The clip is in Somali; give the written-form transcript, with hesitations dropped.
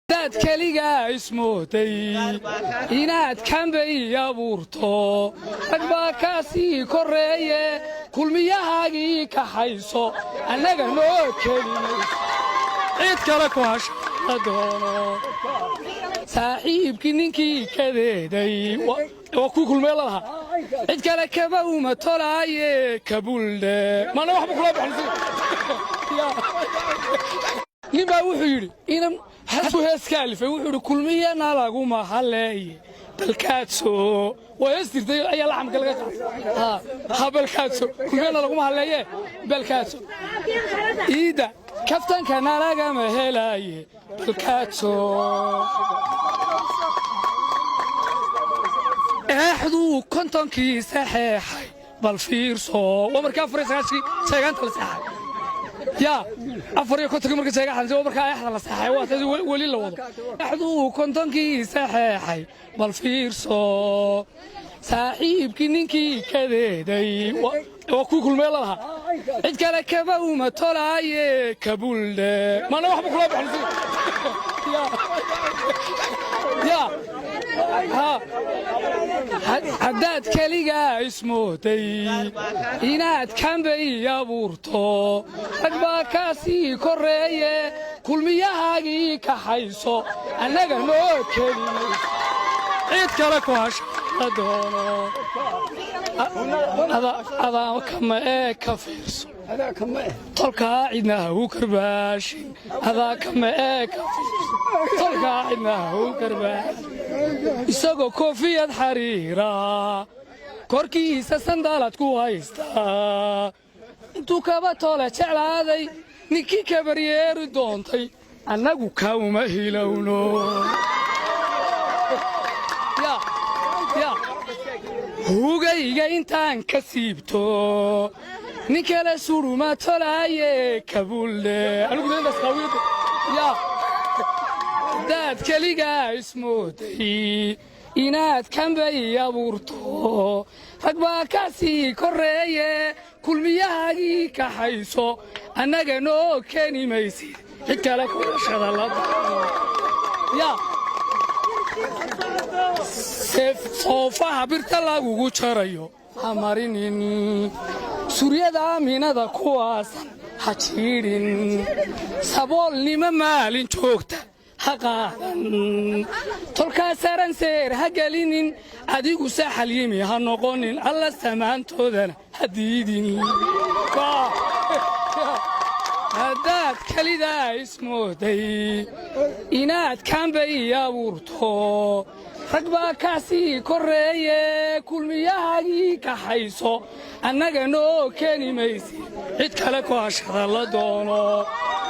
dad kaliga ismooday inaad kambay abuurto ragba kaasi koreeye kulmiyahaagii ka hayso annaga noo keliyo cid kale ku hashada doono saaxiibkii ninkii kadeeday waa ku kulmee lahaa cid kale kaba uma tolaaye kabuldhe mana waxba kula baxnay ninbaa wuxuu yidhi inan hasu heeska alifay wuxuu yidhi kulmiyana lagu mahaleeye balkaadso waa heestirtay ayaa laxamka laga qaaday balkaadso kulmiyana lagu mahaleeye balkaadso iida kaftankana lagama helaaye balkaadso eexduu kontonkii saxeexay bal fiirso waa markaa fariisaashii sheeganta la saxay يا أفريقيا كنت كمرك شيء حنا جو مركا إحنا لصحة واتجي ولي لوض أحدو كنتم كي صحيحي بالفيرسو صاحب كنينكي كذا داي وكل ميلها عند كلا كبا وما طلعي كابول ما أنا واحد بقول بحنا يا ها حداد كليجا اسمه تي إناد كم بي أبورتو رجبا كاسي كورية كل مياهاجي كحيسو أنا جنو كلي عيد كلك واش أدونه هذا كم كفيرسو هذا كم طلقا عيدنا هو كرباش هذا كم كفيرسو طلقا عيدنا هو كرباش isagoo koofiyad xariira korkiisa sandaalad ku haysta intuu kaba tole jeclaaday ninkii kabaryeeri doontay annagu kauma hilowno hugayga intaan ka siibto nin kale suruma tolaaye kabuldhe dad kaliga ismooday inaad kambay abuurto ragba kaasi koreeye kulmiyahaagii ka hayso annaga noo keeni maysid cid kale ku shada la ya soofaha birta lagugu jarayo hamarinin suryada aaminada kuwaasan ha jiidhin saboolnima maalin joogta haqaadan tolkaa saran seer ha gelinin adigu saxal yimi ha noqonin alla samaantoodana ha diidin haddaad kalidaa ismooday inaad kambay abuurto ragbaa kaasii koreeye kulmiyahaagii ka hayso annaga noo keeni maysid cid kale ku hashada la doono